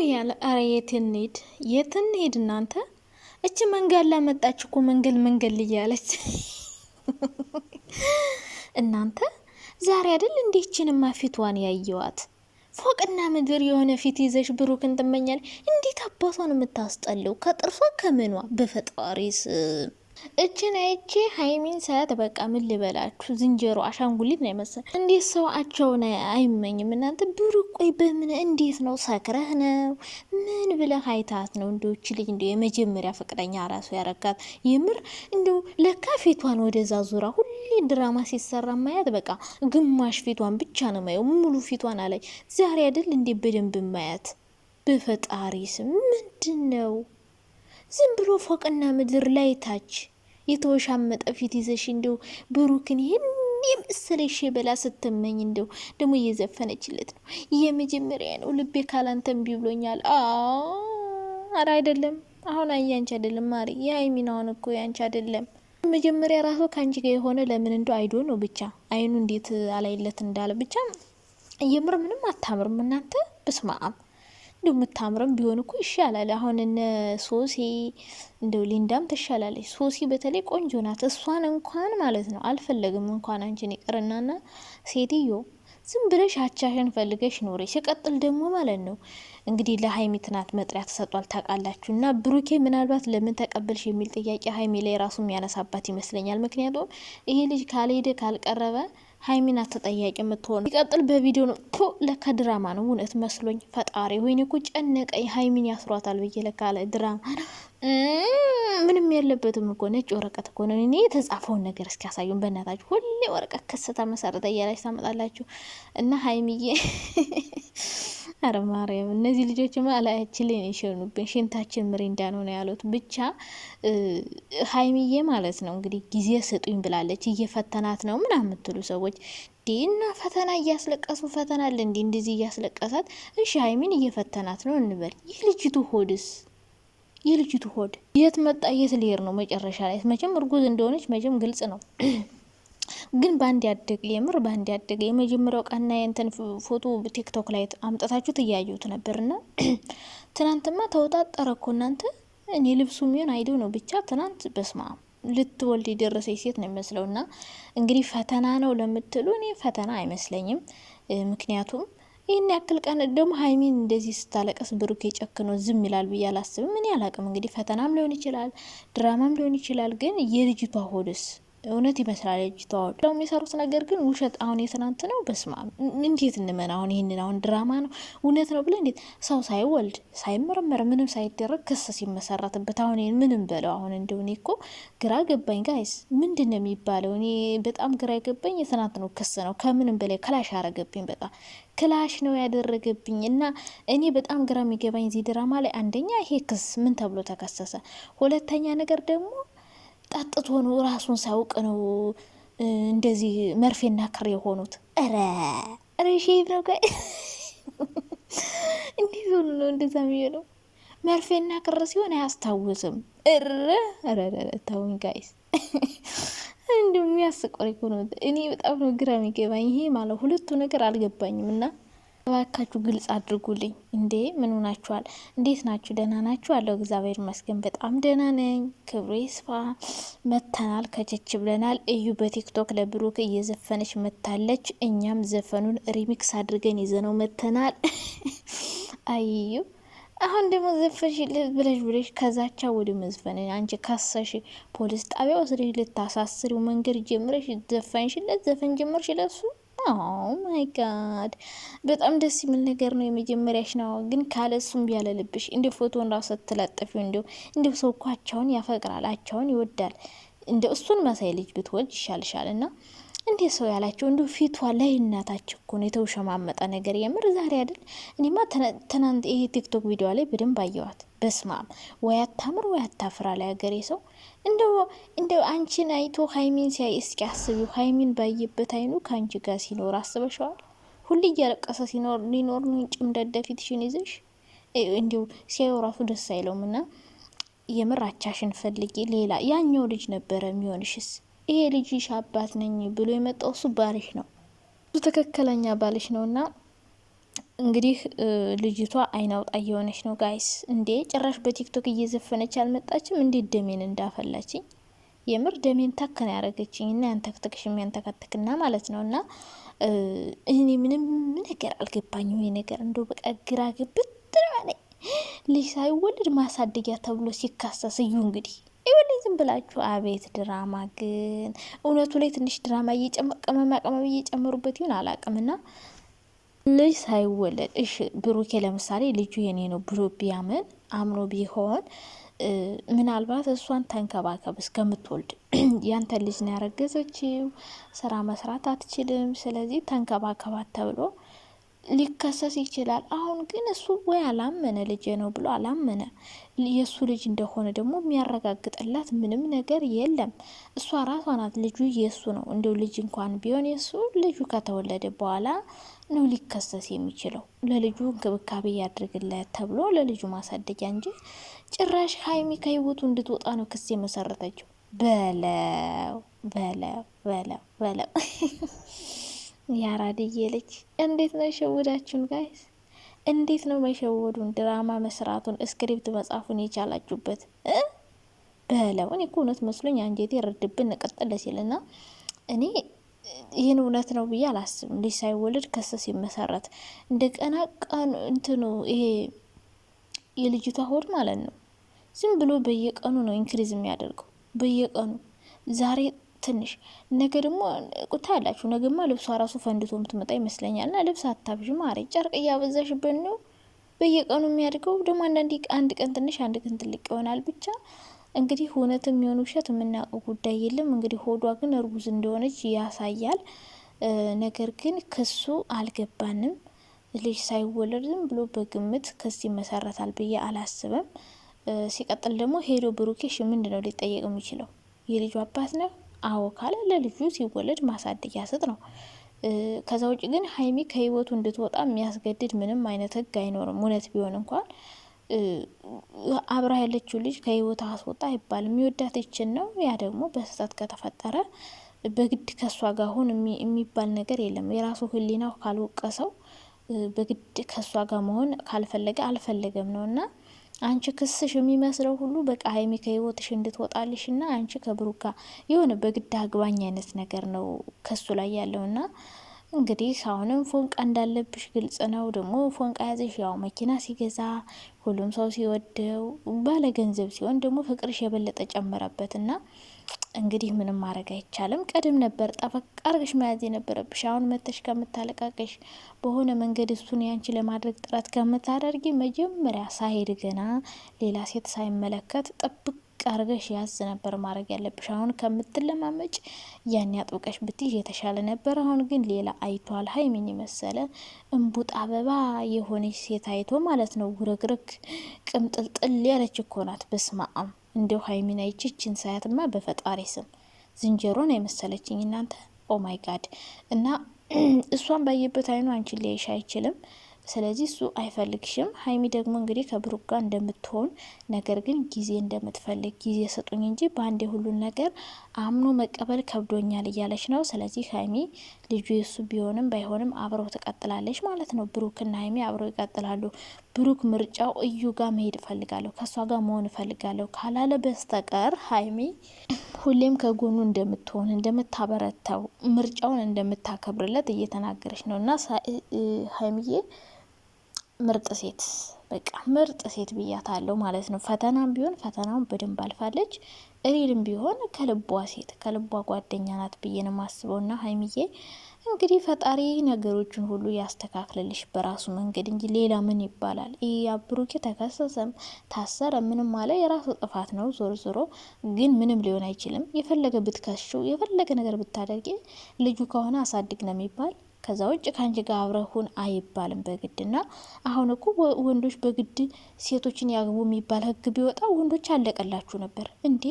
ያለ አረ የት እንሂድ እናንተ? እቺ መንገድ ላመጣች እኮ መንገድ ልያለች እናንተ ዛሬ አይደል እንዴችንማ ፊቷን ያየዋት ፎቅና ምድር የሆነ ፊት ይዘሽ ብሩክን ትመኛል። እንዴት አባቷን የምታስጠለው ከጥርሷ ከምኗ በፈጣሪስ እችን አይቼ ሀይሚን ሳያት በቃ ምን ልበላችሁ ዝንጀሮ አሻንጉሊት ነው የመሰል። እንዴት ሰውአቸውን አይመኝም እናንተ? ብሩክ ቆይ በምን እንዴት ነው ሰክረህ ነው ምን ብለህ አይታት ነው እንዶች ልጅ እንደ የመጀመሪያ ፍቅረኛ ራሱ ያረጋት? የምር እንደው ለካ ፊቷን ወደዛ ዙራ ሁሌ ድራማ ሲሰራ ማያት በቃ ግማሽ ፊቷን ብቻ ነው ማየው፣ ሙሉ ፊቷን አላይ። ዛሬ አይደል እንዴ በደንብ ማያት? በፈጣሪ ስም ምንድን ነው ዝም ብሎ ፎቅና ምድር ላይ ታች የተወሻመጠ ፊት ይዘሽ እንደው ብሩክን ይሄን የመሰለሽ በላ ስትመኝ እንደው ደግሞ እየዘፈነችለት ነው። የመጀመሪያ ነው ልቤ ካላንተም ቢብሎኛል። አረ አይደለም አሁን ያንቺ አይደለም ማሪ፣ የሀይሚናውን እኮ ያንቺ አይደለም። መጀመሪያ ራሱ ካንቺ ጋር የሆነ ለምን እንደው አይዶ ነው ብቻ አይኑ እንዴት አላይለት እንዳለ ብቻ የምር ምንም አታምርም እናንተ በስማም። እንደው የምታምረም ቢሆን እኮ ይሻላል። አሁን እነ ሶሲ እንደው ሊንዳም ትሻላለች። ሶሲ በተለይ ቆንጆ ናት። እሷን እንኳን ማለት ነው አልፈለግም እንኳን አንቺን ይቅርናና ሴትዮ ዝም ብለሽ አቻሽን ፈልገሽ ኖሬ። ሲቀጥል ደግሞ ማለት ነው እንግዲህ ለሀይሚ ትናት መጥሪያ ተሰጧል ታውቃላችሁ። እና ብሩኬ ምናልባት ለምን ተቀበልሽ የሚል ጥያቄ ሀይሚ ላይ ራሱ የሚያነሳባት ይመስለኛል። ምክንያቱም ይሄ ልጅ ካልሄደ ካልቀረበ ሀይሚና ተጠያቂ የምትሆኑ ይቀጥል በቪዲዮ ነው ቶ ለካ ድራማ ነው እውነት መስሎኝ። ፈጣሪ ወይኔ እኮ ጨነቀኝ። ሀይሚን ያስሯታል ብዬ ለካ ድራማ ነው። ምንም ያለበትም እኮ ነጭ ወረቀት እኮ ነው። እኔ የተጻፈውን ነገር እስኪያሳዩን በእናታችሁ። ሁሌ ወረቀት ክስታ መሰረተ እያላች ታመጣላችሁ እና ሀይሚዬ አረ ማርያም እነዚህ ልጆች ማላያችን ላይ ነው የሸኑብን። ሽንታችን ምሪንዳ ነው ያሉት። ብቻ ሀይሚዬ ማለት ነው እንግዲህ ጊዜ ስጡኝ ብላለች። እየፈተናት ነው ምናምን የምትሉ ሰዎች ዲና ፈተና እያስለቀሱ ፈተና አለ እንዲ እንደዚህ እያስለቀሳት። እሺ ሀይሚን እየፈተናት ነው እንበል። የልጅቱ ሆድ የት መጣ የት ሊሄድ ነው መጨረሻ ላይ? መቼም እርጉዝ እንደሆነች መቼም ግልጽ ነው። ግን ባንድ ያደገ የምር ባንድ ያደገ የመጀመሪያው ቀና የንተን ፎቶ ቲክቶክ ላይ አምጥታችሁት እያዩት ነበርና ትናንትማ ተወጣጠረ እኮ እናንተ። እኔ ልብሱ ሚሆን አይደው ነው ብቻ ትናንት በስማ ልትወልድ የደረሰች ሴት ነው የሚመስለውና እንግዲህ ፈተና ነው ለምትሉ እኔ ፈተና አይመስለኝም። ምክንያቱም ይህን ያክል ቀን ደግሞ ሀይሚን እንደዚህ ስታለቀስ ብሩክ የጨክኖ ዝም ይላል ብዬ አላስብም። ምን ያላቅም እንግዲህ ፈተናም ሊሆን ይችላል ድራማም ሊሆን ይችላል። ግን የልጅቷ ሆድስ እውነት ይመስላል ልጅቷ ሆድ ነው የሚሰሩት ነገር ግን ውሸት። አሁን የትናንት ነው በስማ እንዴት እንመን? አሁን ይህንን አሁን ድራማ ነው እውነት ነው ብለ እንዴት ሰው ሳይወልድ ሳይመረመር ምንም ሳይደረግ ክስ ሲመሰረትበት አሁን ይህን ምንም በለው። አሁን እንደሆነ እኮ ግራ ገባኝ ጋይስ። ምንድን ነው የሚባለው? እኔ በጣም ግራ ገባኝ። የትናንት ነው ክስ ነው ከምንም በላይ ክላሽ አረገብኝ። በጣም ክላሽ ነው ያደረገብኝ። እና እኔ በጣም ግራ የሚገባኝ እዚህ ድራማ ላይ አንደኛ ይሄ ክስ ምን ተብሎ ተከሰሰ? ሁለተኛ ነገር ደግሞ ጣጥቶ ነው ራሱን ሳያውቅ ነው እንደዚህ መርፌና ክር የሆኑት። ኧረ ሼፍ ነው ጋይ እንዴት ሆኖ ነው እንደዛ የሚሆነው? መርፌና ክር ሲሆን አያስታውስም። ኧረ ተውኝ ጋይስ እንዲሁ የሚያስቆር እኮ ነው። እኔ በጣም ነው ግራ የሚገባኝ ይሄ ማለት ሁለቱ ነገር አልገባኝም። እና እባካችሁ ግልጽ አድርጉልኝ። እንዴ ምን ሆናችኋል? እንዴት ናችሁ? ደህና ናችሁ? አለው እግዚአብሔር ይመስገን በጣም ደህና ነኝ። ክብሩ ይስፋ። መተናል ከቸች ብለናል። እዩ በቲክቶክ ለብሩክ እየዘፈነች መታለች። እኛም ዘፈኑን ሪሚክስ አድርገን ይዘነው መተናል። አዩ አሁን ደግሞ ዘፈንሽ ብለሽ ከዛቻ ወደ መዝፈን አንቺ ካሰሽ ፖሊስ ጣቢያ ወስደሽ ልታሳስሪው መንገድ ጀምረሽ ዘፈንሽለት ዘፈን ጀምረሽ ለሱ። ኦ ማይ ጋድ በጣም ደስ የሚል ነገር ነው። የመጀመሪያሽ ነው ግን ካለሱም ቢያለ ልብሽ እንደ ፎቶን ራስ ተለጥፊው እንደ ሰው እኮ አቻውን ያፈቅራል አቻውን ይወዳል። እንደ እሱን መሳይ ልጅ ብትወልጅ ይሻልሻልና እንዴ ሰው ያላቸው እንዶ ፊቷ ላይ እናታችሁ እኮ ነው የተውሸማመጠ ነገር የምር ዛሬ አይደል? እኔማ ትናንት ይሄ ቲክቶክ ቪዲዮ ላይ በደንብ አየዋት። በስማም ወይ አታምር ወይ አታፍራ ላይ ሀገሬ ሰው እንደው አንቺን አይቶ ሀይሚን ሲያይ እስኪ አስቢው። ሀይሚን ባየበት አይኑ ከአንቺ ጋር ሲኖር አስበሽዋል? ሁሌ እያለቀሰ ሊኖር ነው ጭምደደፊትሽን ይዘሽ እንዲው ሲያየው ራሱ ደስ አይለውም። እና የምር አቻሽን ፈልጊ። ሌላ ያኛው ልጅ ነበረ የሚሆንሽስ ይሄ ልጅሽ አባት ነኝ ብሎ የመጣው እሱ ባልሽ ነው። እሱ ትክክለኛ ባልሽ ነውና እንግዲህ ልጅቷ አይናውጣ እየሆነች ነው ጋይስ። እንዴ ጭራሽ በቲክቶክ እየዘፈነች አልመጣችም? እንዴት ደሜን እንዳፈላችኝ የምር ደሜን ታከን ያደረገችኝ እና ያንተክትክሽም ያንተከትክና ማለት ነው። እና እኔ ምንም ነገር አልገባኝም። ይሄ ነገር እንደው በቃ ግራ ግብት ትላለች። ልጅ ሳይወልድ ማሳደጊያ ተብሎ ሲካሰስ እዩ እንግዲህ ይኸውልኝ ዝም ብላችሁ። አቤት ድራማ ግን እውነቱ ላይ ትንሽ ድራማ ቅመማ እየጨመሩበት ይሆን አላቅምና ልጅ ሳይወለድ እሺ፣ ብሩኬ ለምሳሌ ልጁ የኔ ነው ብሎ ቢያምን አምኖ ቢሆን ምናልባት እሷን ተንከባከብ እስከምትወልድ ያንተ ልጅ ነው ያረገዘችው፣ ስራ መስራት አትችልም፣ ስለዚህ ተንከባከባት ተብሎ ሊከሰስ ይችላል። አሁን ግን እሱ ወይ አላመነ ልጅ ነው ብሎ አላመነ። የእሱ ልጅ እንደሆነ ደግሞ የሚያረጋግጥላት ምንም ነገር የለም። እሷ ራሷ ናት ልጁ የእሱ ነው። እንደው ልጅ እንኳን ቢሆን የእሱ ልጁ ከተወለደ በኋላ ነው ሊከሰስ የሚችለው። ለልጁ እንክብካቤ ያድርግለት ተብሎ ለልጁ ማሳደጊያ እንጂ ጭራሽ ሀይሚ ከህይወቱ እንድትወጣ ነው ክስ የመሰረተችው። በለው በለው በለው በለው ያራድዬ ልጅ እንዴት ነው የሸወዳችሁን ጋይስ? እንዴት ነው መሸወዱን፣ ድራማ መስራቱን፣ ስክሪፕት መጻፉን የቻላችሁበት በለው። እኔ እኮ እውነት መስሎኝ አንጀቴ ረድብን ንቅጥል ሲልና እኔ ይህን እውነት ነው ብዬ አላስብም። ልጅ ሳይወለድ ክስ ሲመሰረት እንደገና ቀን እንትኑ ይሄ የልጅቷ ሆድ ማለት ነው ዝም ብሎ በየቀኑ ነው ኢንክሪዝ የሚያደርገው በየቀኑ ዛሬ ትንሽ ነገ ደግሞ ቁታ ያላችሁ ነገማ ልብሷ ራሱ ፈንድቶ የምትመጣ ይመስለኛል። እና ልብስ አታብዥ ማሬ፣ ጨርቅ እያበዛሽበት ነው በየቀኑ የሚያድገው። ደግሞ አንድ ቀን ትንሽ አንድ ቀን ትልቅ ይሆናል። ብቻ እንግዲህ እውነትም የሚሆን ውሸት የምናውቀው ጉዳይ የለም። እንግዲህ ሆዷ ግን እርጉዝ እንደሆነች ያሳያል። ነገር ግን ክሱ አልገባንም። ልጅ ሳይወለድ ዝም ብሎ በግምት ክስ ይመሰረታል ብዬ አላስብም። ሲቀጥል ደግሞ ሄዶ ብሩኬሽ ምንድን ነው ሊጠየቅ የሚችለው? የልጁ አባት ነው። አዎ ካለ ለልጁ ሲወለድ ማሳደጊያ ስጥ ነው። ከዛ ውጭ ግን ሀይሚ ከህይወቱ እንድትወጣ የሚያስገድድ ምንም አይነት ህግ አይኖርም። እውነት ቢሆን እንኳን አብራ ያለችው ልጅ ከህይወት አስወጣ አይባልም። የሚወዳት ይችን ነው። ያ ደግሞ በስህተት ከተፈጠረ በግድ ከሷ ጋር ሁን የሚባል ነገር የለም። የራሱ ህሊናው ካልወቀሰው በግድ ከሷ ጋር መሆን ካልፈለገ አልፈለገም ነው። እና አንቺ ክስሽ የሚመስለው ሁሉ በቃ ሀይሚ ከህይወትሽ እንድትወጣልሽ እና አንቺ ከብሩካ የሆነ በግድ አግባኝ አይነት ነገር ነው ከሱ ላይ ያለውና እንግዲህ አሁንም ፎንቃ እንዳለብሽ ግልጽ ነው። ደግሞ ፎንቃ ያዘሽ ያው መኪና ሲገዛ ሁሉም ሰው ሲወደው ባለ ገንዘብ ሲሆን ደግሞ ፍቅርሽ የበለጠ ጨመረበትና እንግዲህ ምንም ማድረግ አይቻልም። ቀድም ነበር ጠፈቅ አርገሽ መያዝ የነበረብሽ። አሁን መተሽ ከምታለቃቀሽ በሆነ መንገድ እሱን ያንቺ ለማድረግ ጥረት ከምታደርጊ መጀመሪያ ሳይሄድ ገና ሌላ ሴት ሳይመለከት ጠብቅ አርገሽ ያዝ ነበር ማድረግ ያለብሽ። አሁን ከምትለማመጭ ያን ያጥብቀሽ ብትይ የተሻለ ነበር። አሁን ግን ሌላ አይቷል። ሀይሚን የመሰለ እንቡጥ አበባ የሆነች ሴት አይቶ ማለት ነው። ውርግርግ ቅምጥልጥል ያለች እኮ ናት። በስማአም እንዲው ሀይሚን አይችችን ሳያትማ በፈጣሪ ስም ዝንጀሮ ነው የመሰለችኝ እናንተ። ኦ ማይ ጋድ። እና እሷን ባየበት አይኑ አንቺን ሊያይሽ አይችልም። ስለዚህ እሱ አይፈልግሽም። ሀይሚ ደግሞ እንግዲህ ከብሩክ ጋር እንደምትሆን ነገር ግን ጊዜ እንደምትፈልግ ጊዜ ሰጡኝ እንጂ በአንድ የሁሉን ነገር አምኖ መቀበል ከብዶኛል እያለች ነው። ስለዚህ ሀይሚ ልጁ የሱ ቢሆንም ባይሆንም አብረው ትቀጥላለች ማለት ነው። ብሩክና ሀይሚ አብረው ይቀጥላሉ። ብሩክ ምርጫው እዩ ጋር መሄድ እፈልጋለሁ፣ ከእሷ ጋር መሆን እፈልጋለሁ ካላለ በስተቀር ሀይሚ ሁሌም ከጎኑ እንደምትሆን እንደምታበረታው ምርጫውን እንደምታከብርለት እየተናገረች ነው። እና ሀይሚዬ ምርጥ ሴት በቃ ምርጥ ሴት ብያታለሁ ማለት ነው። ፈተናም ቢሆን ፈተናውን በደንብ አልፋለች። እሪልም ቢሆን ከልቧ ሴት ከልቧ ጓደኛ ናት ብዬ ነው ማስበው። ና ሀይሚዬ እንግዲህ ፈጣሪ ነገሮችን ሁሉ ያስተካክልልሽ በራሱ መንገድ እንጂ ሌላ ምን ይባላል? ይህ አብሩኬ ተከሰሰም ታሰረ ምንም አለ የራሱ ጥፋት ነው። ዞሮ ዞሮ ግን ምንም ሊሆን አይችልም። የፈለገ ብትከሽው የፈለገ ነገር ብታደርጊ ልጁ ከሆነ አሳድግ ነው የሚባል። ከዛ ውጭ ከአንቺ ጋር አብረሁን አይባልም በግድና አሁን እኮ ወንዶች በግድ ሴቶችን ያግቡ የሚባል ህግ ቢወጣ ወንዶች አለቀላችሁ ነበር እንዴ?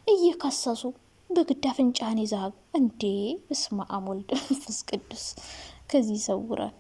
እየከሰሱ በግድ አፍንጫህን ይዛግ እንዴ! በስመ አብ ወልድ መንፈስ ቅዱስ ከዚህ ይሰውራል።